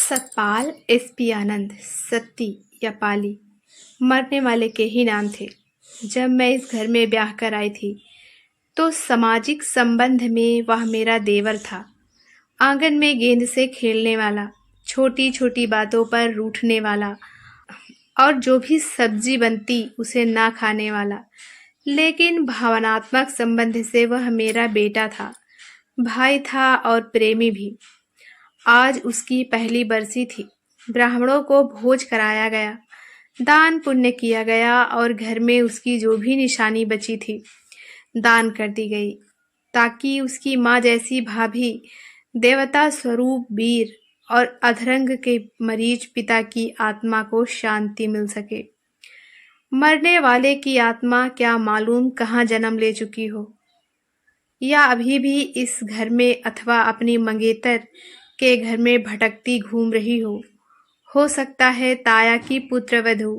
Satpal SP आनंद सत्ती या पाली मरने वाले के ही नाम थे। जब मैं इस घर में ब्याह कर आई थी तो सामाजिक संबंध में वह मेरा देवर था। आंगन में गेंद से खेलने वाला, छोटी छोटी बातों पर रूठने वाला और जो भी सब्जी बनती उसे ना खाने वाला, लेकिन भावनात्मक संबंध से वह मेरा बेटा था, भाई था और प्रेमी भी। आज उसकी पहली बरसी थी। ब्राह्मणों को भोज कराया गया, दान पुण्य किया गया और घर में उसकी जो भी निशानी बची थी दान कर दी गई, ताकि उसकी माँ जैसी भाभी, देवता स्वरूप वीर और अधरंग के मरीज पिता की आत्मा को शांति मिल सके। मरने वाले की आत्मा क्या मालूम कहाँ जन्म ले चुकी हो, या अभी भी इस घर में अथवा अपनी मंगेतर के घर में भटकती घूम रही हो सकता है ताया की पुत्रवधू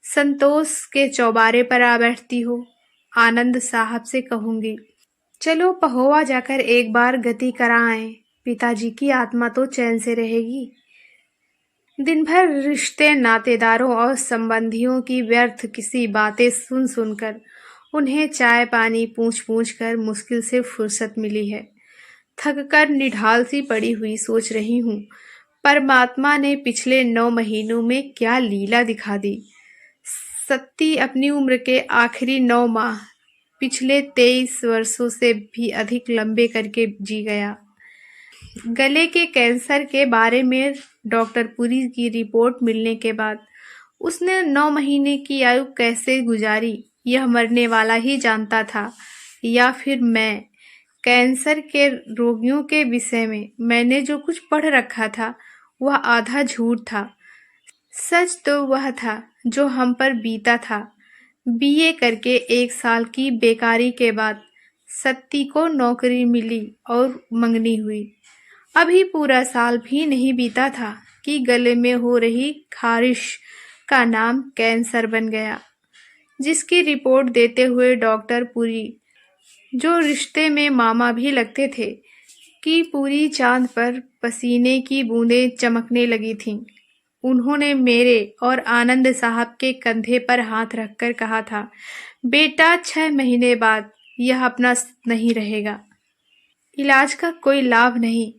संतोष के चौबारे पर आ बैठती हो। आनंद साहब से कहूंगी, चलो पहोवा जाकर एक बार गति कराएं, पिताजी की आत्मा तो चैन से रहेगी। दिन भर रिश्ते नातेदारों और संबंधियों की व्यर्थ किसी बातें सुन सुनकर उन्हें चाय पानी पूछ पूछ कर मुश्किल से फुर्सत मिली है। थककर निढाल सी पड़ी हुई सोच रही हूँ, परमात्मा ने पिछले 9 महीनों में क्या लीला दिखा दी। सत्ती अपनी उम्र के आखिरी 9 माह पिछले 23 वर्षों से भी अधिक लंबे करके जी गया। गले के कैंसर के बारे में डॉक्टर पुरी की रिपोर्ट मिलने के बाद उसने 9 महीने की आयु कैसे गुजारी यह मरने वाला ही जानता था, या फिर मैं। कैंसर के रोगियों के विषय में मैंने जो कुछ पढ़ रखा था वह आधा झूठ था। सच तो वह था जो हम पर बीता था। बीए करके 1 साल की बेकारी के बाद सत्ती को नौकरी मिली और मंगनी हुई। अभी पूरा साल भी नहीं बीता था कि गले में हो रही खारिश का नाम कैंसर बन गया, जिसकी रिपोर्ट देते हुए डॉक्टर पुरी, जो रिश्ते में मामा भी लगते थे, कि पूरी चांद पर पसीने की बूंदें चमकने लगी थीं। उन्होंने मेरे और आनंद साहब के कंधे पर हाथ रखकर कहा था, बेटा 6 महीने बाद यह अपना नहीं रहेगा। इलाज का कोई लाभ नहीं।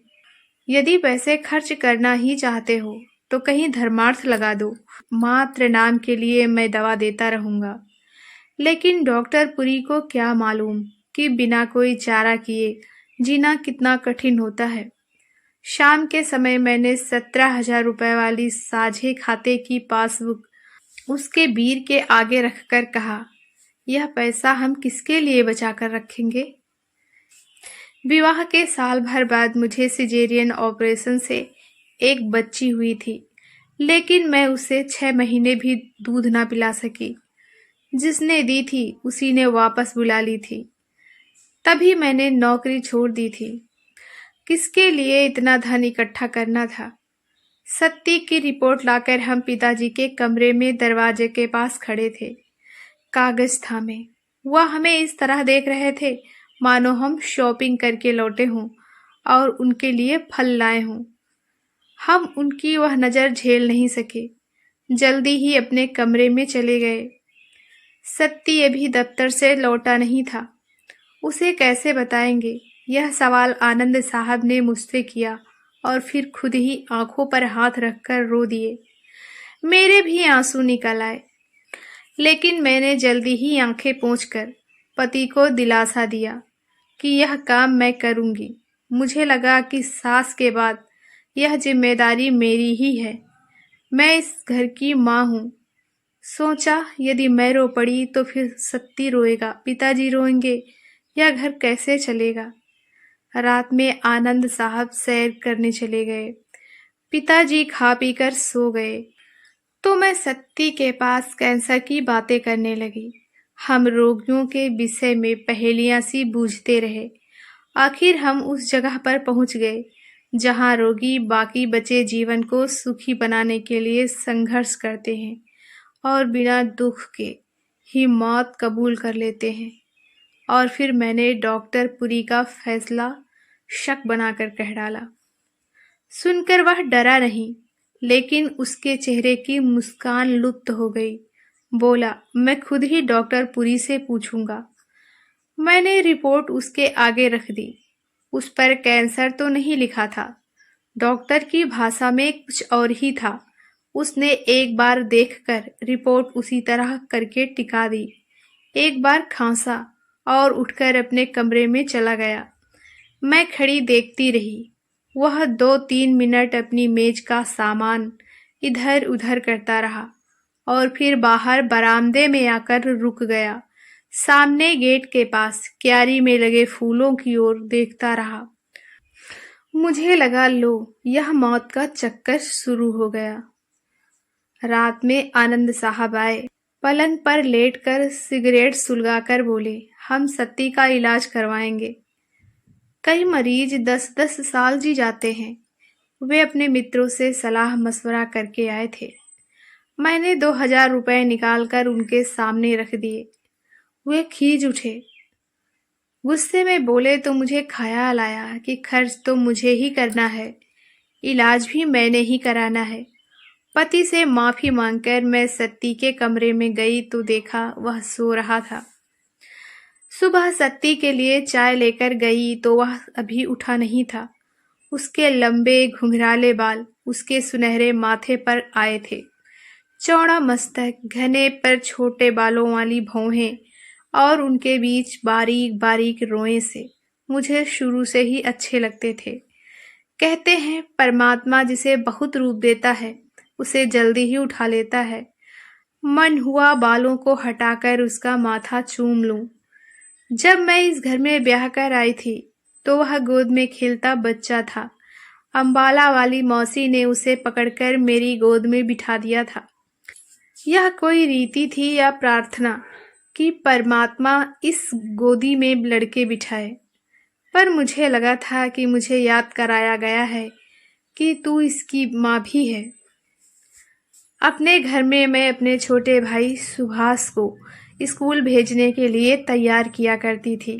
यदि पैसे खर्च करना ही चाहते हो तो कहीं धर्मार्थ लगा दो, मात्र नाम के लिए मैं दवा देता रहूंगा। लेकिन डॉक्टर पुरी को क्या मालूम कि बिना कोई चारा किए जीना कितना कठिन होता है। शाम के समय मैंने 17,000 रुपए वाली साझे खाते की पासबुक उसके बीर के आगे रखकर कहा, यह पैसा हम किसके लिए बचा कर रखेंगे। विवाह के साल भर बाद मुझे सिजेरियन ऑपरेशन से एक बच्ची हुई थी, लेकिन मैं उसे 6 महीने भी दूध ना पिला सकी। जिसने दी थी उसी ने वापस बुला ली थी। तभी मैंने नौकरी छोड़ दी थी। किसके लिए इतना धन इकट्ठा करना था। सत्ती की रिपोर्ट लाकर हम पिताजी के कमरे में दरवाजे के पास खड़े थे, कागज थामे। वह हमें इस तरह देख रहे थे मानो हम शॉपिंग करके लौटे हों और उनके लिए फल लाए हों। हम उनकी वह नज़र झेल नहीं सके, जल्दी ही अपने कमरे में चले गए। सत्ती अभी दफ्तर से लौटा नहीं था। उसे कैसे बताएंगे, यह सवाल आनंद साहब ने मुझसे किया और फिर खुद ही आंखों पर हाथ रखकर रो दिए। मेरे भी आंसू निकल आए, लेकिन मैंने जल्दी ही आंखें पोंछकर पति को दिलासा दिया कि यह काम मैं करूंगी। मुझे लगा कि सास के बाद यह जिम्मेदारी मेरी ही है। मैं इस घर की माँ हूँ। सोचा, यदि मैं रो पड़ी तो फिर सत्ती रोएगा, पिताजी रोएंगे, यह घर कैसे चलेगा। रात में आनंद साहब सैर करने चले गए। पिताजी खा पी कर सो गए तो मैं सत्ती के पास कैंसर की बातें करने लगी। हम रोगियों के विषय में पहेलियां सी बूझते रहे। आखिर हम उस जगह पर पहुंच गए जहां रोगी बाकी बचे जीवन को सुखी बनाने के लिए संघर्ष करते हैं और बिना दुख के ही मौत कबूल कर लेते हैं। और फिर मैंने डॉक्टर पुरी का फैसला शक बनाकर कह डाला, सुनकर वह डरा नहीं, लेकिन उसके चेहरे की मुस्कान लुप्त हो गई। बोला, मैं खुद ही डॉक्टर पुरी से पूछूंगा। मैंने रिपोर्ट उसके आगे रख दी। उस पर कैंसर तो नहीं लिखा था, डॉक्टर की भाषा में कुछ और ही था। उसने एक बार देखकर रिपोर्ट उसी तरह करके टिका दी। एक बार खांसा और उठकर अपने कमरे में चला गया। मैं खड़ी देखती रही। वह 2-3 मिनट अपनी मेज का सामान इधर उधर करता रहा और फिर बाहर बरामदे में आकर रुक गया। सामने गेट के पास क्यारी में लगे फूलों की ओर देखता रहा। मुझे लगा, लो यह मौत का चक्कर शुरू हो गया। रात में आनंद साहब आए। पलंग पर लेटकर सिगरेट सुलगाकर बोले, हम सत्ती का इलाज करवाएंगे। कई मरीज 10-10 साल जी जाते हैं। वे अपने मित्रों से सलाह मशवरा करके आए थे। मैंने 2000 रुपए निकालकर उनके सामने रख दिए। वे खींच उठे। गुस्से में बोले तो मुझे ख्याल आया कि खर्च तो मुझे ही करना है, इलाज भी मैंने ही कराना है। पति से माफी मांगकर मैं सत्ती के कमरे में गई तो देखा वह सो रहा था। सुबह सत्ती के लिए चाय लेकर गई तो वह अभी उठा नहीं था। उसके लंबे घुंघराले बाल उसके सुनहरे माथे पर आए थे। चौड़ा मस्तक, घने पर छोटे बालों वाली भौहें और उनके बीच बारीक बारीक रोएं से मुझे शुरू से ही अच्छे लगते थे। कहते हैं परमात्मा जिसे बहुत रूप देता है उसे जल्दी ही उठा लेता है। मन हुआ बालों को हटाकर उसका माथा चूम लूं। जब मैं इस घर में ब्याह कर आई थी तो वह गोद में खेलता बच्चा था। अंबाला वाली मौसी ने उसे पकड़कर मेरी गोद में बिठा दिया था। यह कोई रीति थी या प्रार्थना कि परमात्मा इस गोदी में लड़के बिठाए, पर मुझे लगा था कि मुझे याद कराया गया है कि तू इसकी माँ भी है। अपने घर में मैं अपने छोटे भाई सुभाष को स्कूल भेजने के लिए तैयार किया करती थी।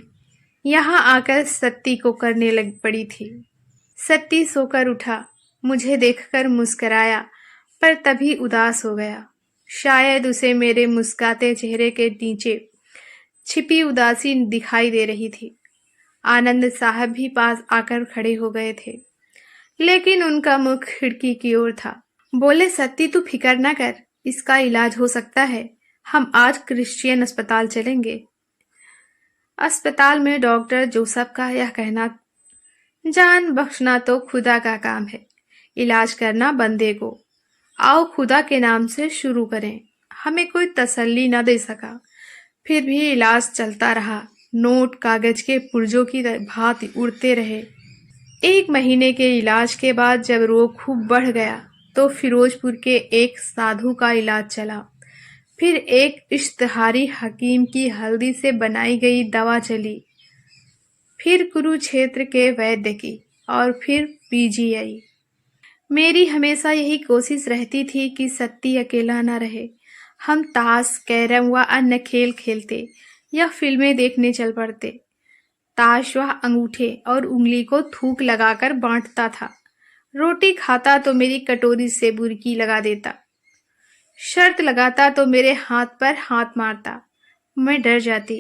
यहाँ आकर सत्ती को करने लग पड़ी थी। सत्ती सोकर उठा, मुझे देखकर मुस्कराया, पर तभी उदास हो गया। शायद उसे मेरे मुस्काते चेहरे के नीचे छिपी उदासी दिखाई दे रही थी। आनंद साहब भी पास आकर खड़े हो गए थे, लेकिन उनका मुख खिड़की की ओर था। बोले, सत्ती तू फिक्र न कर, इसका इलाज हो सकता है। हम आज क्रिश्चियन अस्पताल चलेंगे। अस्पताल में डॉक्टर जोसेफ का यह कहना, जान बख्शना तो खुदा का काम है, इलाज करना बंदे को। आओ खुदा के नाम से शुरू करें। हमें कोई तसल्ली न दे सका, फिर भी इलाज चलता रहा। नोट कागज के पुर्जों की भांति उड़ते रहे। 1 महीने के इलाज के बाद जब रोग खूब बढ़ गया तो फिरोजपुर के एक साधु का इलाज चला। फिर एक इश्तिहारी हकीम की हल्दी से बनाई गई दवा चली, फिर कुरुक्षेत्र के वैद्य की, और फिर पीजीआई। मेरी हमेशा यही कोशिश रहती थी कि सत्ती अकेला न रहे। हम ताश, कैरम व अन्य खेल खेलते या फिल्में देखने चल पड़ते। ताश वह अंगूठे और उंगली को थूक लगाकर बांटता था। रोटी खाता तो मेरी कटोरी से बुरकी लगा देता। शर्त लगाता तो मेरे हाथ पर हाथ मारता। मैं डर जाती।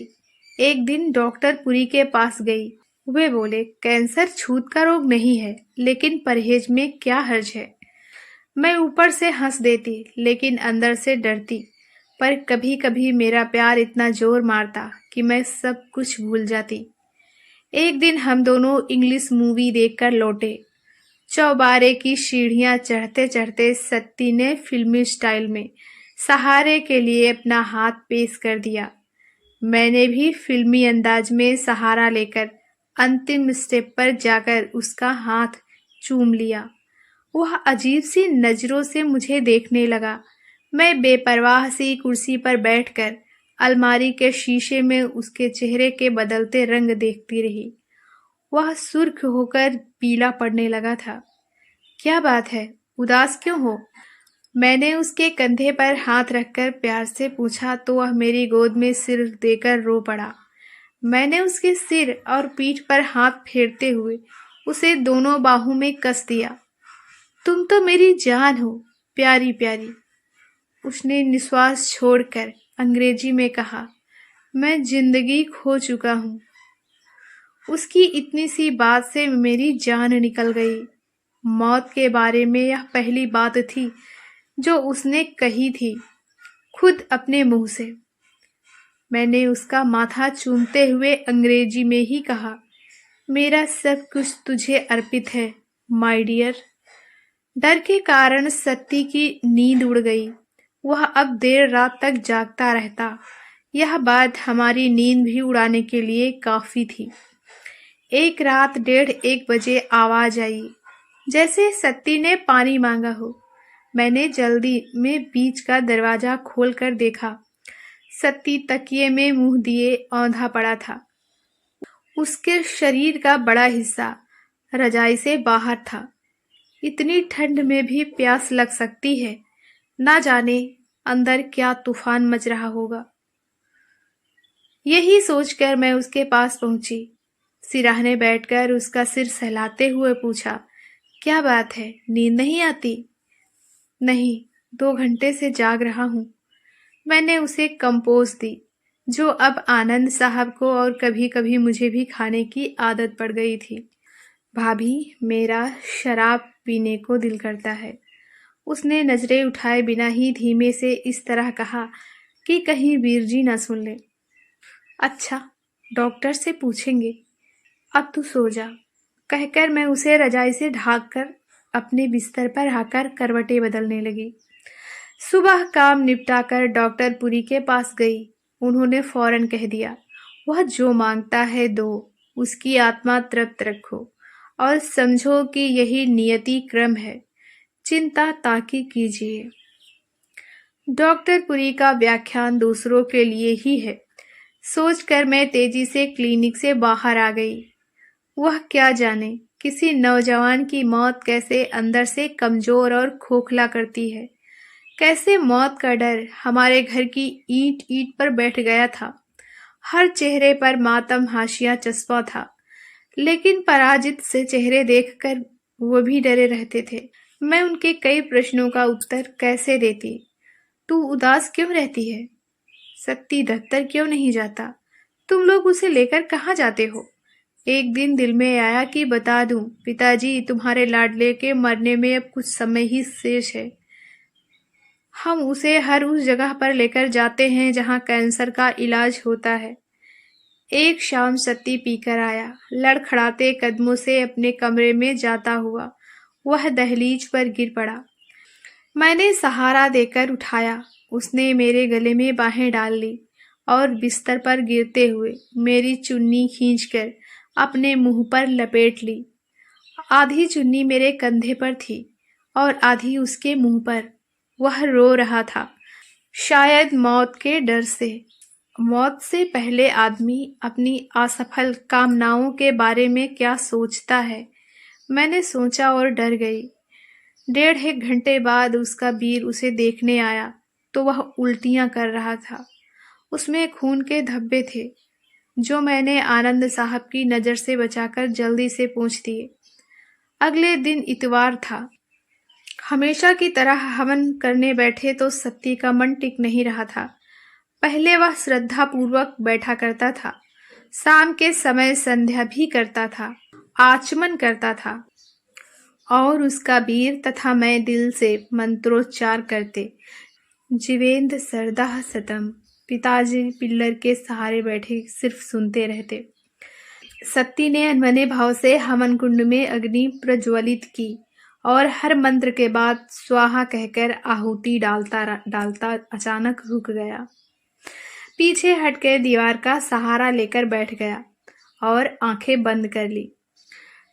एक दिन डॉक्टर पुरी के पास गई। वे बोले, कैंसर छूत का रोग नहीं है, लेकिन परहेज में क्या हर्ज है। मैं ऊपर से हंस देती, लेकिन अंदर से डरती। पर कभी कभी मेरा प्यार इतना जोर मारता कि मैं सब कुछ भूल जाती। एक दिन हम दोनों इंग्लिश मूवी देखकर लौटे। चौबारे की सीढ़ियां चढ़ते चढ़ते सत्ती ने फिल्मी स्टाइल में सहारे के लिए अपना हाथ पेश कर दिया। मैंने भी फिल्मी अंदाज में सहारा लेकर अंतिम स्टेप पर जाकर उसका हाथ चूम लिया। वह अजीब सी नजरों से मुझे देखने लगा। मैं बेपरवाह सी कुर्सी पर बैठकर अलमारी के शीशे में उसके चेहरे के बदलते रंग देखती रही। वह सुर्ख होकर पीला पड़ने लगा था। क्या बात है, उदास क्यों हो? मैंने उसके कंधे पर हाथ रखकर प्यार से पूछा तो वह मेरी गोद में सिर देकर रो पड़ा। मैंने उसके सिर और पीठ पर हाथ फेरते हुए उसे दोनों बाहों में कस दिया। तुम तो मेरी जान हो, प्यारी प्यारी। उसने निश्वास छोड़कर अंग्रेजी में कहा। मैं जिंदगी खो चुका हूँ। उसकी इतनी सी बात से मेरी जान निकल गई। मौत के बारे में यह पहली बात थी जो उसने कही थी, खुद अपने मुंह से। मैंने उसका माथा चूमते हुए अंग्रेजी में ही कहा, मेरा सब कुछ तुझे अर्पित है माय डियर। डर के कारण सत्ती की नींद उड़ गई। वह अब देर रात तक जागता रहता। यह बात हमारी नींद भी उड़ाने के लिए काफी थी। एक रात 1:30 बजे आवाज आई, जैसे सत्ती ने पानी मांगा हो। मैंने जल्दी में बीच का दरवाजा खोलकर देखा। सत्ती तकिए में मुंह दिए औंधा पड़ा था। उसके शरीर का बड़ा हिस्सा रजाई से बाहर था। इतनी ठंड में भी प्यास लग सकती है। ना जाने अंदर क्या तूफान मच रहा होगा। यही सोचकर मैं उसके पास पहुंची। सिराहने बैठकर उसका सिर सहलाते हुए पूछा, क्या बात है, नींद नहीं आती? नहीं, 2 घंटे से जाग रहा हूं। मैंने उसे कंपोज दी, जो अब आनंद साहब को और कभी कभी मुझे भी खाने की आदत पड़ गई थी। भाभी, मेरा शराब पीने को दिल करता है। उसने नजरें उठाए बिना ही धीमे से इस तरह कहा कि कहीं वीर जी ना सुन ले। अच्छा, डॉक्टर से पूछेंगे। अब तू सो जा, कहकर मैं उसे रजाई से ढांककर अपने बिस्तर पर आकर करवटें बदलने लगी। सुबह काम निपटाकर डॉक्टर पुरी के पास गई। उन्होंने फौरन कह दिया, वह जो मांगता है दो, उसकी आत्मा तृप्त रखो और समझो कि यही नियति क्रम है। चिंता ताकि कीजिए। डॉक्टर पुरी का व्याख्यान दूसरों के लिए ही है, सोचकर मैं तेजी से क्लिनिक से बाहर आ गई। वह क्या जाने किसी नौजवान की मौत कैसे अंदर से कमजोर और खोखला करती है। कैसे मौत का डर हमारे घर की ईंट ईंट पर बैठ गया था। हर चेहरे पर मातम हाशिया चस्पा था, लेकिन पराजित से चेहरे देखकर वो भी डरे रहते थे। मैं उनके कई प्रश्नों का उत्तर कैसे देती? तू उदास क्यों रहती है? सत्ती दफ्तर क्यों नहीं जाता? तुम लोग उसे लेकर कहाँ जाते हो? एक दिन दिल में आया कि बता दूं, पिताजी, तुम्हारे लाडले के मरने में अब कुछ समय ही शेष है। हम उसे हर उस जगह पर लेकर जाते हैं जहां कैंसर का इलाज होता है। एक शाम सत्ती पीकर आया, लड़खड़ाते कदमों से अपने कमरे में जाता हुआ वह दहलीज पर गिर पड़ा। मैंने सहारा देकर उठाया। उसने मेरे गले में बाहें डाल ली और बिस्तर पर गिरते हुए मेरी चुन्नी खींचकर अपने मुंह पर लपेट ली। आधी चुन्नी मेरे कंधे पर थी और आधी उसके मुंह पर। वह रो रहा था, शायद मौत के डर से। मौत से पहले आदमी अपनी असफल कामनाओं के बारे में क्या सोचता है, मैंने सोचा और डर गई। 1.5 घंटे बाद उसका वीर उसे देखने आया तो वह उल्टियां कर रहा था। उसमें खून के धब्बे थे, जो मैंने आनंद साहब की नज़र से बचाकर जल्दी से पोंछ दिए। अगले दिन इतवार था। हमेशा की तरह हवन करने बैठे तो सत्ती का मन टिक नहीं रहा था। पहले वह श्रद्धा पूर्वक बैठा करता था, शाम के समय संध्या भी करता था, आचमन करता था और उसका वीर तथा मैं दिल से मंत्रोच्चार करते। जीवेंद्र सरदाह सतम। पिताजी पिल्लर के सहारे बैठे सिर्फ सुनते रहते। सत्ती ने अनमने भाव से हवन कुंड में अग्नि प्रज्वलित की और हर मंत्र के बाद स्वाहा कहकर आहुति डालता डालता अचानक रुक गया। पीछे हटकर दीवार का सहारा लेकर बैठ गया और आंखें बंद कर ली।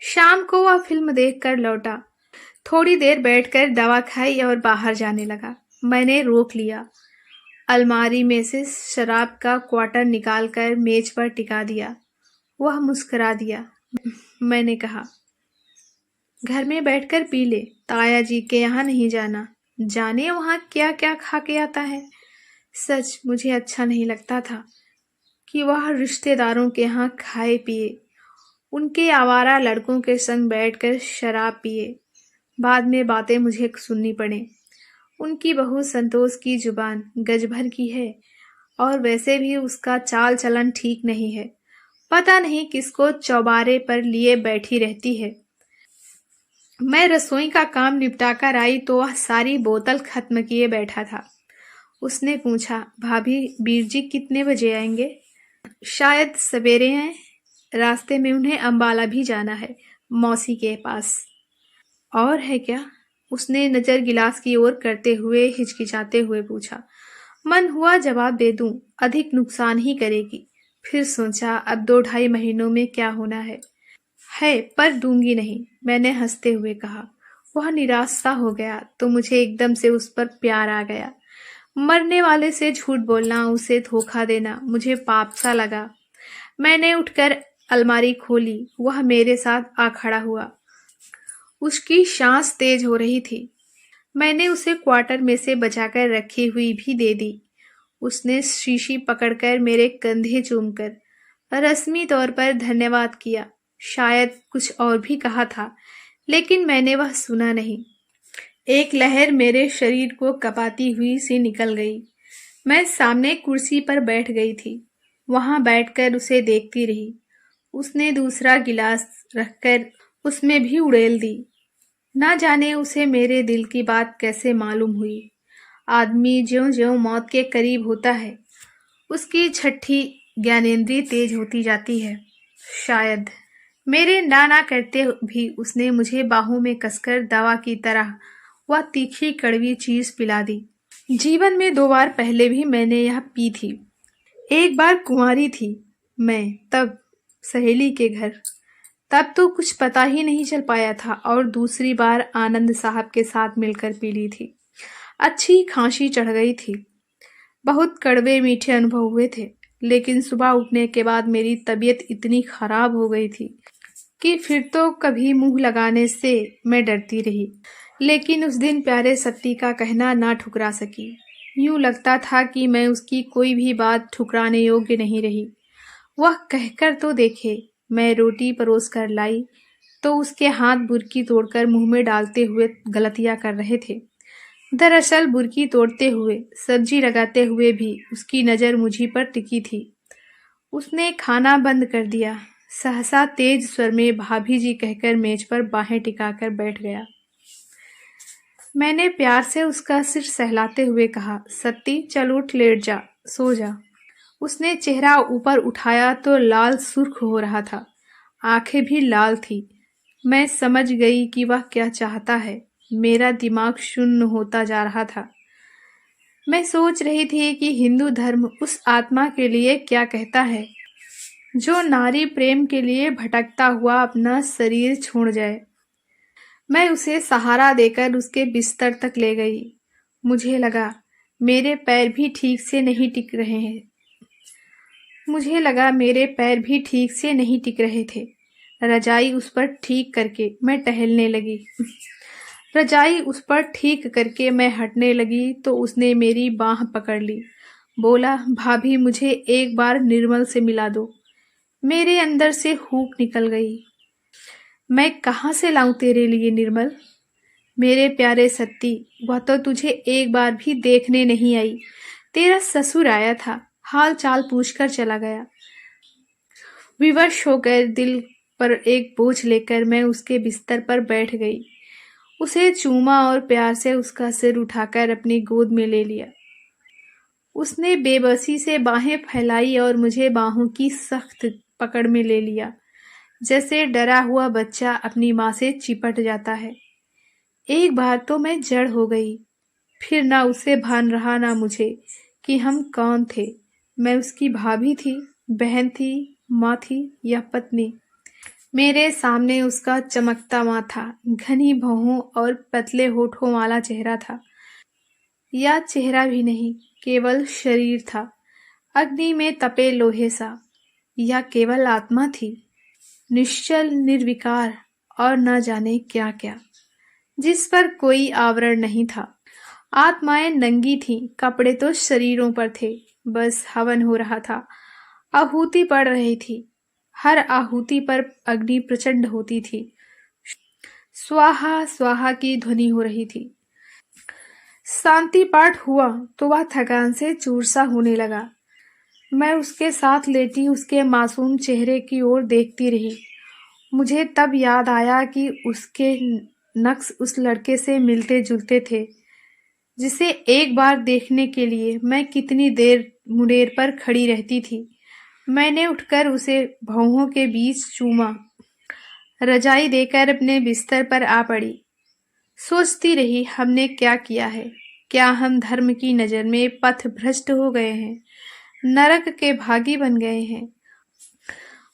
शाम को वह फिल्म देखकर लौटा। थोड़ी देर बैठकर दवा खाई और बाहर जाने लगा। मैंने रोक लिया। अलमारी में से शराब का क्वार्टर निकालकर मेज पर टिका दिया। वह मुस्कुरा दिया। मैंने कहा, घर में बैठकर पी ले, ताया जी के यहाँ नहीं जाना, जाने वहाँ क्या क्या खा के आता है। सच मुझे अच्छा नहीं लगता था कि वह रिश्तेदारों के यहाँ खाए पिए, उनके आवारा लड़कों के संग बैठकर शराब पिए। बाद में बातें मुझे सुननी पड़े। उनकी बहू संतोष की जुबान गज भर की है और वैसे भी उसका चाल चलन ठीक नहीं है। पता नहीं किसको चौबारे पर लिए बैठी रहती है। मैं रसोई का काम निपटाकर आई तो वह सारी बोतल खत्म किए बैठा था। उसने पूछा, भाभी बीरजी कितने बजे आएंगे? शायद सवेरे हैं। रास्ते में उन्हें अंबाला भी जाना है, मौसी के पास। और है क्या? उसने नजर गिलास की ओर करते हुए हिचकिचाते हुए पूछा। मन हुआ जवाब दे दूं, अधिक नुकसान ही करेगी। फिर सोचा अब 2-2.5 महीनों में क्या होना है पर दूंगी नहीं, मैंने हंसते हुए कहा। वह निराश सा हो गया तो मुझे एकदम से उस पर प्यार आ गया। मरने वाले से झूठ बोलना, उसे धोखा देना मुझे पाप सा लगा। मैंने उठकर अलमारी खोली। वह मेरे साथ आ खड़ा हुआ। उसकी सांस तेज हो रही थी। मैंने उसे क्वार्टर में से बचाकर रखी हुई भी दे दी। उसने शीशी पकड़कर मेरे कंधे चूमकर रस्मी तौर पर धन्यवाद किया। शायद कुछ और भी कहा था, लेकिन मैंने वह सुना नहीं। एक लहर मेरे शरीर को कपाती हुई सी निकल गई। मैं सामने कुर्सी पर बैठ गई थी। वहां बैठकर उसे देखती रही। उसने दूसरा गिलास रखकर उसमें भी उड़ेल दी। ना जाने उसे मेरे दिल की बात कैसे मालूम हुई। आदमी ज्यों-ज्यों मौत के करीब होता है, उसकी छठी ज्ञानेंद्रिय तेज होती जाती है। शायद मेरे ना करते भी उसने मुझे बाहों में कसकर दवा की तरह वह तीखी कड़वी चीज पिला दी। जीवन में 2 बार पहले भी मैंने यह पी थी। एक बार कुंवारी थी मैं, तब सहेली के घर। तब तो कुछ पता ही नहीं चल पाया था, और दूसरी बार आनंद साहब के साथ मिलकर पी ली थी। अच्छी खांसी चढ़ गई थी। बहुत कड़वे मीठे अनुभव हुए थे, लेकिन सुबह उठने के बाद मेरी तबीयत इतनी खराब हो गई थी कि फिर तो कभी मुंह लगाने से मैं डरती रही। लेकिन उस दिन प्यारे सत्ती का कहना ना ठुकरा सकी। यूं लगता था कि मैं उसकी कोई भी बात ठुकराने योग्य नहीं रही। वह कहकर तो देखे। मैं रोटी परोस कर लाई तो उसके हाथ बुरकी तोड़कर मुंह में डालते हुए गलतियां कर रहे थे। दरअसल बुरकी तोड़ते हुए, सब्जी लगाते हुए भी उसकी नजर मुझी पर टिकी थी। उसने खाना बंद कर दिया। सहसा तेज स्वर में भाभी जी कहकर मेज पर बाहें टिकाकर बैठ गया। मैंने प्यार से उसका सिर सहलाते हुए कहा, सत्ती चल उठ, लेट जा, सो जा। उसने चेहरा ऊपर उठाया तो लाल सुर्ख हो रहा था। आंखें भी लाल थी। मैं समझ गई कि वह क्या चाहता है। मेरा दिमाग शून्य होता जा रहा था। मैं सोच रही थी कि हिंदू धर्म उस आत्मा के लिए क्या कहता है जो नारी प्रेम के लिए भटकता हुआ अपना शरीर छोड़ जाए। मैं उसे सहारा देकर उसके बिस्तर तक ले गई। मुझे लगा मेरे पैर भी ठीक से नहीं टिक रहे हैं। मुझे लगा मेरे पैर भी ठीक से नहीं टिक रहे थे। रजाई उस पर ठीक करके मैं टहलने लगी। रजाई उस पर ठीक करके मैं हटने लगी तो उसने मेरी बाँह पकड़ ली। बोला, भाभी मुझे एक बार निर्मल से मिला दो। मेरे अंदर से हूक निकल गई। मैं कहाँ से लाऊं तेरे लिए निर्मल? मेरे प्यारे सत्ती, वह तो तुझे एक बार भी देखने नहीं आई। तेरा ससुर आया था, हाल चाल पूछकर चला गया। विवश होकर दिल पर एक बोझ लेकर मैं उसके बिस्तर पर बैठ गई। उसे चूमा और प्यार से उसका सिर उठाकर अपनी गोद में ले लिया। उसने बेबसी से बाहें फैलाई और मुझे बाहों की सख्त पकड़ में ले लिया, जैसे डरा हुआ बच्चा अपनी माँ से चिपट जाता है। एक बार तो मैं जड़ हो गई। फिर ना उसे भान रहा ना मुझे कि हम कौन थे। मैं उसकी भाभी थी, बहन थी, माँ थी या पत्नी। मेरे सामने उसका चमकता माथा, घनी भौहों और पतले होठों वाला चेहरा था। या चेहरा भी नहीं, केवल शरीर था, अग्नि में तपे लोहे सा। या केवल आत्मा थी, निश्चल निर्विकार और न जाने क्या क्या, जिस पर कोई आवरण नहीं था। आत्माएं नंगी थीं, कपड़े तो शरीरों पर थे। बस हवन हो रहा था, आहुति पड़ रही थी। हर आहुति पर अग्नि प्रचंड होती थी। स्वाहा स्वाहा की ध्वनि हो रही थी। शांति पाठ हुआ तो वह थकान से चूर सा होने लगा। मैं उसके साथ लेटी उसके मासूम चेहरे की ओर देखती रही। मुझे तब याद आया कि उसके नक्श उस लड़के से मिलते जुलते थे जिसे एक बार देखने के लिए मैं कितनी देर मुंडेर पर खड़ी रहती थी। मैंने उठकर उसे भौहों के बीच चूमा, रजाई देकर अपने बिस्तर पर आ पड़ी। सोचती रही, हमने क्या किया है? क्या हम धर्म की नज़र में पथ भ्रष्ट हो गए हैं, नरक के भागी बन गए हैं?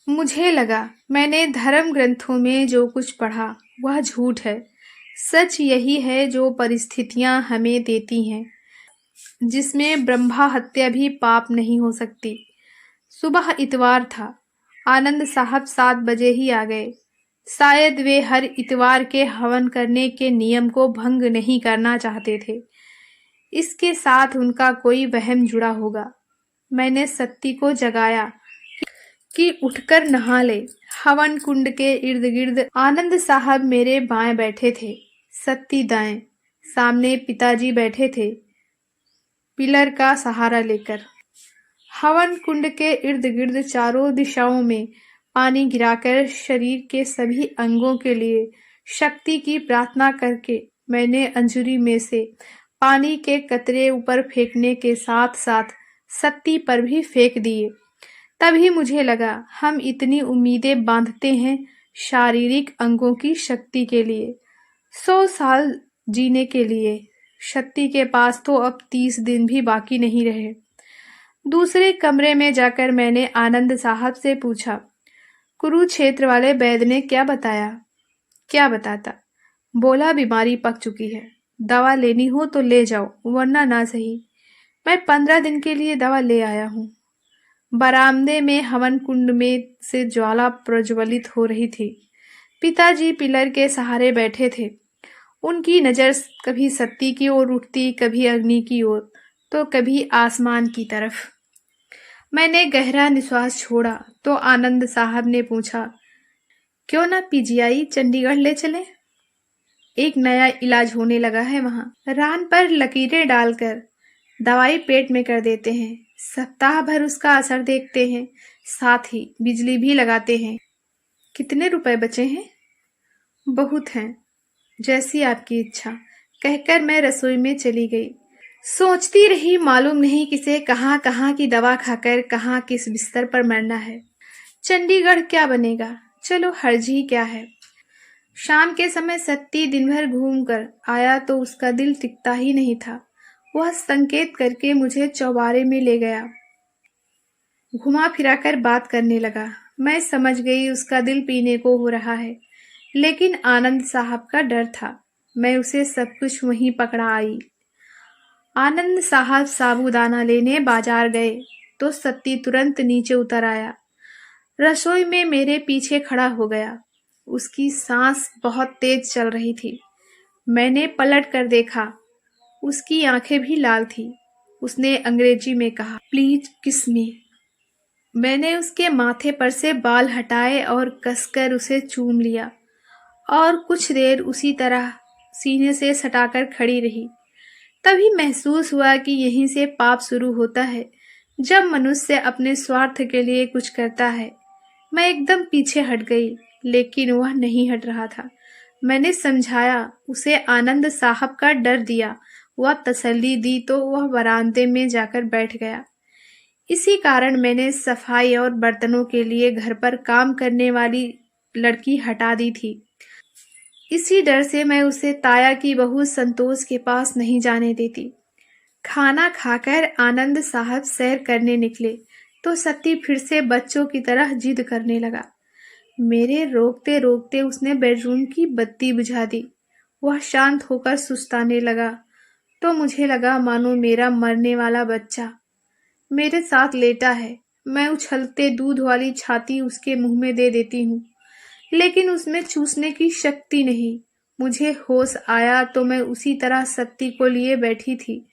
मुझे लगा मैंने धर्म ग्रंथों में जो कुछ पढ़ा वह झूठ है। सच यही है जो परिस्थितियां हमें देती हैं, जिसमें ब्रह्मा हत्या भी पाप नहीं हो सकती। सुबह इतवार था। आनंद साहब 7 बजे ही आ गए। शायद वे हर इतवार के हवन करने के नियम को भंग नहीं करना चाहते थे। इसके साथ उनका कोई वहम जुड़ा होगा। मैंने सत्ती को जगाया कि उठकर नहा ले। हवन कुंड के इर्द गिर्द आनंद साहब मेरे बाएं बैठे थे, सत्ती दाएं। सामने पिताजी बैठे थे, पिलर का सहारा लेकर। हवन कुंड के इर्द गिर्द चारों दिशाओं में पानी गिराकर शरीर के सभी अंगों के लिए शक्ति की प्रार्थना करके मैंने अंजुरी में से पानी के कतरे ऊपर फेंकने के साथ साथ सत्ती पर भी फेंक दिए। तभी मुझे लगा हम इतनी उम्मीदें बांधते हैं शारीरिक अंगों की शक्ति के लिए, 100 साल जीने के लिए। शक्ति के पास तो अब 30 दिन भी बाकी नहीं रहे। दूसरे कमरे में जाकर मैंने आनंद साहब से पूछा, कुरुक्षेत्र वाले वैद्य ने क्या बताया? क्या बताता? बोला बीमारी पक चुकी है, दवा लेनी हो तो ले जाओ, वरना ना सही। मैं 15 दिन के लिए दवा ले आया हूँ। बरामदे में हवन कुंड में से ज्वाला प्रज्वलित हो रही थी। पिताजी पिलर के सहारे बैठे थे। उनकी नज़र कभी सत्ती की ओर उठती, कभी अग्नि की ओर, तो कभी आसमान की तरफ। मैंने गहरा निश्वास छोड़ा तो आनंद साहब ने पूछा, क्यों ना पीजीआई चंडीगढ़ ले चले? एक नया इलाज होने लगा है वहाँ। रान पर लकीरें डालकर दवाई पेट में कर देते हैं, सप्ताह भर उसका असर देखते हैं, साथ ही बिजली भी लगाते हैं। कितने रुपए बचे हैं? बहुत हैं, जैसी आपकी इच्छा, कहकर मैं रसोई में चली गई। सोचती रही, मालूम नहीं किसे कहाँ कहाँ की दवा खाकर कहाँ किस बिस्तर पर मरना है। चंडीगढ़ क्या बनेगा, चलो हर्ज ही क्या है। शाम के समय सत्ती दिन भर घूमकर आया तो उसका दिल टिकता ही नहीं था। वह संकेत करके मुझे चौबारे में ले गया, घुमा फिराकर बात करने लगा। मैं समझ गई उसका दिल पीने को हो रहा है, लेकिन आनंद साहब का डर था। मैं उसे सब कुछ वहीं पकड़ा आई। आनंद साहब साबूदाना लेने बाजार गए तो सत्ती तुरंत नीचे उतर आया। रसोई में मेरे पीछे खड़ा हो गया। उसकी सांस बहुत तेज चल रही थी। मैंने पलट कर देखा, उसकी आंखें भी लाल थी। उसने अंग्रेजी में कहा, प्लीज किस मी। मैंने उसके माथे पर से बाल हटाए और कसकर उसे चूम लिया और कुछ देर उसी तरह सीने से सटाकर खड़ी रही। तभी महसूस हुआ कि यहीं से पाप शुरू होता है, जब मनुष्य अपने स्वार्थ के लिए कुछ करता है। मैं एकदम पीछे हट गई, लेकिन वह नहीं हट रहा था। मैंने समझाया, उसे आनंद साहब का डर दिया, वह तसल्ली दी तो वह बरामदे में जाकर बैठ गया। इसी कारण मैंने सफाई और बर्तनों के लिए घर पर काम करने वाली लड़की हटा दी थी। इसी डर से मैं उसे ताया की बहू संतोष के पास नहीं जाने देती। खाना खाकर आनंद साहब सैर करने निकले तो सत्ती फिर से बच्चों की तरह जिद करने लगा। मेरे रोकते रोकते उसने बेडरूम की बत्ती बुझा दी। वह शांत होकर सुस्ताने लगा तो मुझे लगा मानो मेरा मरने वाला बच्चा मेरे साथ लेटा है। मैं उछलते दूध वाली छाती उसके मुंह में दे देती हूँ, लेकिन उसमें चूसने की शक्ति नहीं। मुझे होश आया तो मैं उसी तरह सत्ती को लिए बैठी थी,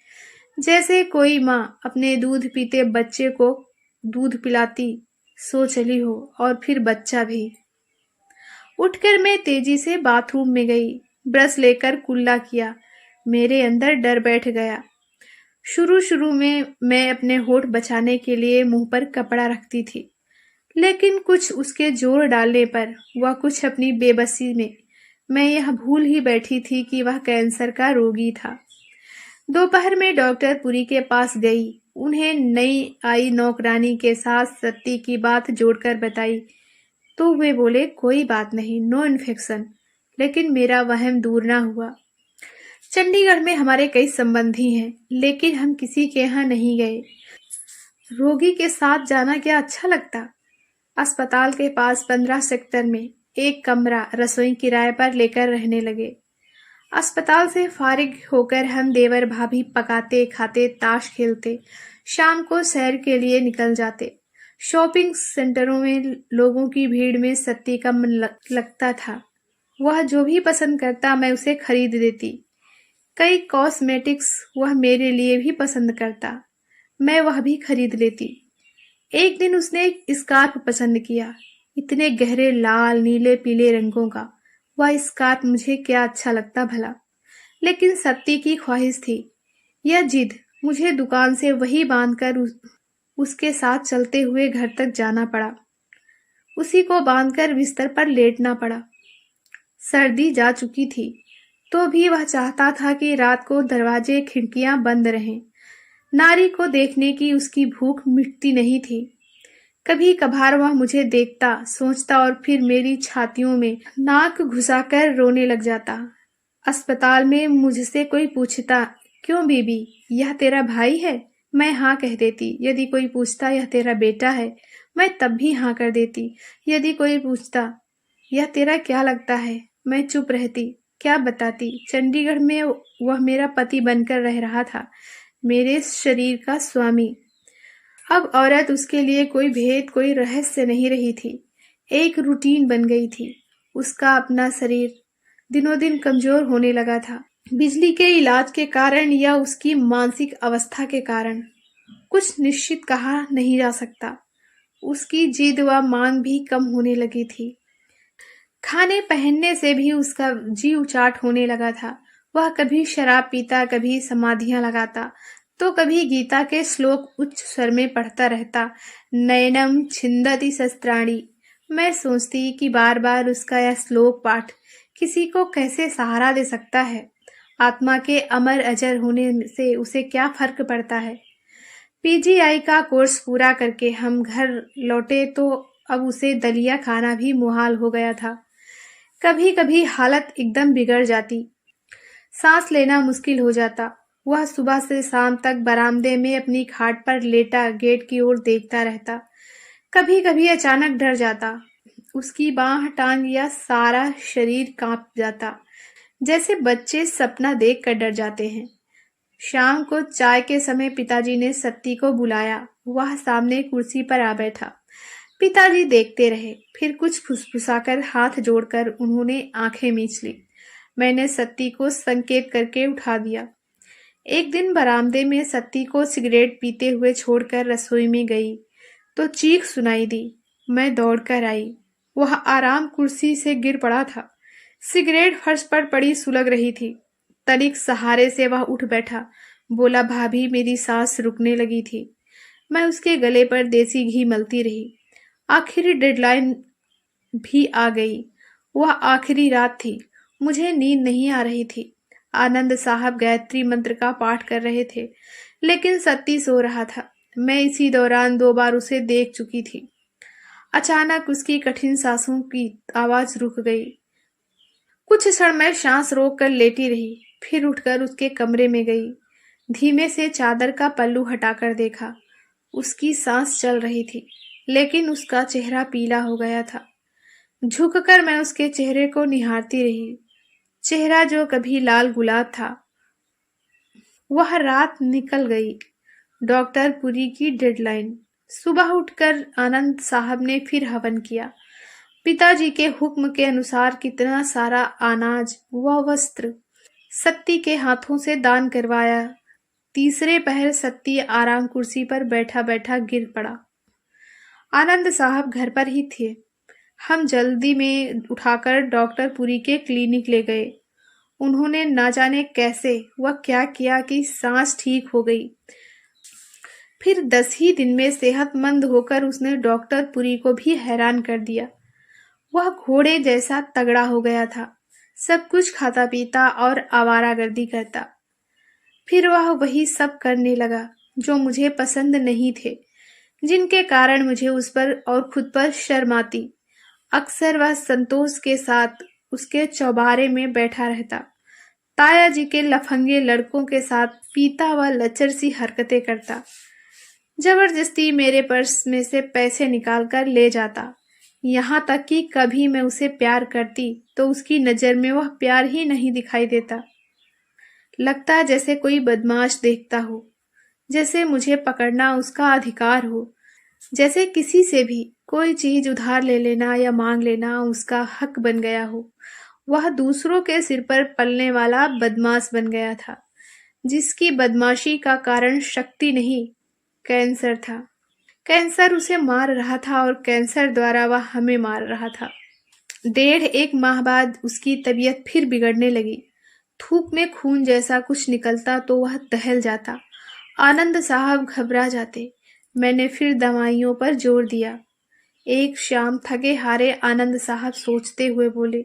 जैसे कोई माँ अपने दूध पीते बच्चे को दूध पिलाती सो चली हो, और फिर बच्चा भी। उठकर मैं तेजी से बाथरूम में गई, ब्रश लेकर कुल्ला किया। मेरे अंदर डर बैठ गया। शुरू शुरू में मैं अपने होठ बचाने के लिए मुंह पर कपड़ा रखती थी, लेकिन कुछ उसके जोर डालने पर, वह कुछ अपनी बेबसी में, मैं यह भूल ही बैठी थी कि वह कैंसर का रोगी था। दोपहर में डॉक्टर पुरी के पास गई। उन्हें नई आई नौकरानी के साथ सत्ती की बात जोड़कर बताई तो वे बोले, कोई बात नहीं, नो इन्फेक्शन। लेकिन मेरा वहम दूर ना हुआ। चंडीगढ़ में हमारे कई संबंधी हैं, लेकिन हम किसी के यहाँ नहीं गए। रोगी के साथ जाना क्या अच्छा लगता। अस्पताल के पास 15 सेक्टर में एक कमरा रसोई किराए पर लेकर रहने लगे। अस्पताल से फारिग होकर हम देवर भाभी पकाते खाते ताश खेलते शाम को सैर के लिए निकल जाते। शॉपिंग सेंटरों में लोगों की भीड़ में सत्ती का मन लगता था। वह जो भी पसंद करता मैं उसे खरीद देती। कई कॉस्मेटिक्स वह मेरे लिए भी पसंद करता, मैं वह भी खरीद लेती। एक दिन उसने एक स्कार्फ पसंद किया, इतने गहरे लाल नीले पीले रंगों का। वह स्कार्फ मुझे क्या अच्छा लगता भला, लेकिन सत्ती की ख्वाहिश थी। यह जिद, मुझे दुकान से वही बांधकर उसके साथ चलते हुए घर तक जाना पड़ा। उसी को बांधकर बिस्तर पर लेटना पड़ा। सर्दी जा चुकी थी तो भी वह चाहता था कि रात को दरवाजे खिड़कियां बंद रहें। नारी को देखने की उसकी भूख मिटती नहीं थी। कभी कभार वह मुझे देखता, सोचता और फिर मेरी छातियों में नाक घुसाकर रोने लग जाता। अस्पताल में मुझसे कोई पूछता, क्यों बीबी, यह तेरा भाई है? मैं हाँ कह देती। यदि कोई पूछता, यह तेरा बेटा है? मैं तब भी हाँ कर देती। यदि कोई पूछता, यह तेरा क्या लगता है? मैं चुप रहती, क्या बताती। चंडीगढ़ में वह मेरा पति बनकर रह रहा था, मेरे शरीर का स्वामी। अब औरत उसके लिए कोई भेद, कोई रहस्य नहीं रही थी। एक रूटीन बन गई थी। उसका अपना शरीर दिनों दिन कमजोर होने लगा था। बिजली के इलाज के कारण या उसकी मानसिक अवस्था के कारण, कुछ निश्चित कहा नहीं जा सकता। उसकी जिद व मांग भी कम होने लगी थी। खाने पहनने से भी उसका जी उचाट होने लगा था। वह कभी शराब पीता, कभी समाधियां लगाता, तो कभी गीता के श्लोक उच्च स्वर में पढ़ता रहता। नयनम छिंदति शस्त्राणी। मैं सोचती कि बार बार उसका यह श्लोक पाठ किसी को कैसे सहारा दे सकता है। आत्मा के अमर अजर होने से उसे क्या फर्क पड़ता है। पीजीआई का कोर्स पूरा करके हम घर लौटे तो अब उसे दलिया खाना भी मुहाल हो गया था। कभी कभी हालत एकदम बिगड़ जाती, सांस लेना मुश्किल हो जाता। वह सुबह से शाम तक बरामदे में अपनी खाट पर लेटा गेट की ओर देखता रहता। कभी कभी अचानक डर जाता। उसकी बांह, टांग या सारा शरीर कांप जाता, जैसे बच्चे सपना देख कर डर जाते हैं। शाम को चाय के समय पिताजी ने सत्ती को बुलाया। वह सामने कुर्सी पर आ बैठा। पिताजी देखते रहे, फिर कुछ फुसफुसाकर हाथ जोड़कर उन्होंने आंखें मीच ली। मैंने सत्ती को संकेत करके उठा दिया। एक दिन बरामदे में सत्ती को सिगरेट पीते हुए छोड़कर रसोई में गई तो चीख सुनाई दी। मैं दौड़कर आई। वह आराम कुर्सी से गिर पड़ा था। सिगरेट फर्श पर पड़ी सुलग रही थी। तनिक सहारे से वह उठ बैठा। बोला, भाभी, मेरी सांस रुकने लगी थी। मैं उसके गले पर देसी घी मलती रही। आखिरी डेडलाइन भी आ गई। वह आखिरी रात थी। मुझे नींद नहीं आ रही थी। आनंद साहब गायत्री मंत्र का पाठ कर रहे थे, लेकिन सत्ती सो रहा था। मैं इसी दौरान 2 बार उसे देख चुकी थी। अचानक उसकी कठिन सांसों की आवाज रुक गई। कुछ क्षण मैं सांस रोक कर लेटी रही, फिर उठकर उसके कमरे में गई। धीमे से चादर का पल्लू हटाकर देखा। उसकी सांस चल रही थी, लेकिन उसका चेहरा पीला हो गया था। झुककर मैं उसके चेहरे को निहारती रही। चेहरा जो कभी लाल गुलाब था। वह रात निकल गई। डॉक्टर पुरी की डेडलाइन। सुबह उठकर आनंद साहब ने फिर हवन किया। पिताजी के हुक्म के अनुसार कितना सारा अनाज व वस्त्र सत्ती के हाथों से दान करवाया। तीसरे पहर सत्ती आराम कुर्सी पर बैठा बैठा गिर पड़ा। आनंद साहब घर पर ही थे। हम जल्दी में उठाकर डॉक्टर पुरी के क्लिनिक ले गए। उन्होंने ना जाने कैसे वह क्या किया कि सांस ठीक हो गई। फिर 10 ही दिन में सेहतमंद होकर उसने डॉक्टर पुरी को भी हैरान कर दिया। वह घोड़े जैसा तगड़ा हो गया था, सब कुछ खाता पीता और आवारागर्दी करता। फिर वह वही सब करने लगा जो मुझे पसंद नहीं थे, जिनके कारण मुझे उस पर और खुद पर शर्म आती। अक्सर वह संतोष के साथ उसके चौबारे में बैठा रहता, ताया जी के लफंगे लड़कों के साथ पीता व लचर सी हरकतें करता, जबरदस्ती मेरे पर्स में से पैसे निकालकर ले जाता। यहाँ तक कि कभी मैं उसे प्यार करती तो उसकी नज़र में वह प्यार ही नहीं दिखाई देता। लगता जैसे कोई बदमाश देखता हो, जैसे मुझे पकड़ना उसका अधिकार हो, जैसे किसी से भी कोई चीज उधार ले लेना या मांग लेना उसका हक बन गया हो। वह दूसरों के सिर पर पलने वाला बदमाश बन गया था, जिसकी बदमाशी का कारण शक्ति नहीं, कैंसर था। कैंसर उसे मार रहा था और कैंसर द्वारा वह हमें मार रहा था। 1.5 माह बाद उसकी तबीयत फिर बिगड़ने लगी। थूक में खून जैसा कुछ निकलता तो वह दहल जाता। आनंद साहब घबरा जाते। मैंने फिर दवाइयों पर जोर दिया। एक शाम थके हारे आनंद साहब सोचते हुए बोले,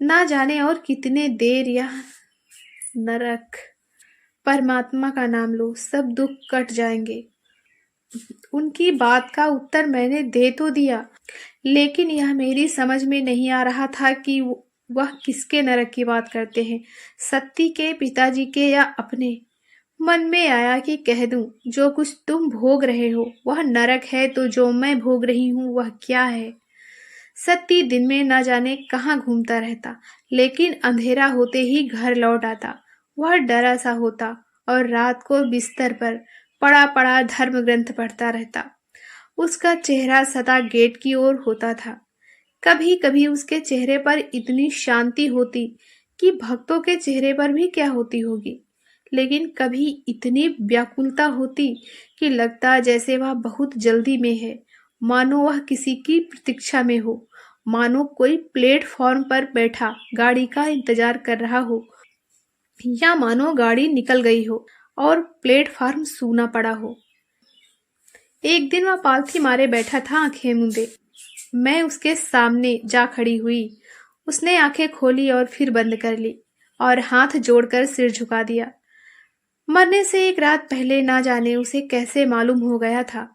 ना जाने और कितने देर यह नरक। परमात्मा का नाम लो, सब दुख कट जाएंगे। उनकी बात का उत्तर मैंने दे तो दिया, लेकिन यह मेरी समझ में नहीं आ रहा था कि वह किसके नरक की बात करते हैं, सत्ती के, पिताजी के या अपने। मन में आया कि कह दूं, जो कुछ तुम भोग रहे हो वह नरक है, तो जो मैं भोग रही हूं वह क्या है। सत्ती दिन में न जाने कहाँ घूमता रहता, लेकिन अंधेरा होते ही घर लौट आता। वह डरा सा होता और रात को बिस्तर पर पड़ा पड़ा धर्म ग्रंथ पढ़ता रहता। उसका चेहरा सदा गेट की ओर होता था। कभी कभी उसके चेहरे पर इतनी शांति होती कि भक्तों के चेहरे पर भी क्या होती होगी, लेकिन कभी इतनी व्याकुलता होती कि लगता जैसे वह बहुत जल्दी में है, मानो वह किसी की प्रतीक्षा में हो, मानो कोई प्लेटफॉर्म पर बैठा गाड़ी का इंतजार कर रहा हो, या मानो गाड़ी निकल गई हो और प्लेटफॉर्म सूना पड़ा हो। एक दिन वह पालथी मारे बैठा था, आंखें मूंदे। मैं उसके सामने जा खड़ी हुई। उसने आंखें खोली और फिर बंद कर ली और हाथ जोड़कर सिर झुका दिया। मरने से एक रात पहले ना जाने उसे कैसे मालूम हो गया था।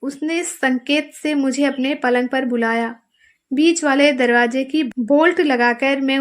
उसने संकेत से मुझे अपने पलंग पर बुलाया। बीच वाले दरवाजे की बोल्ट लगाकर मैं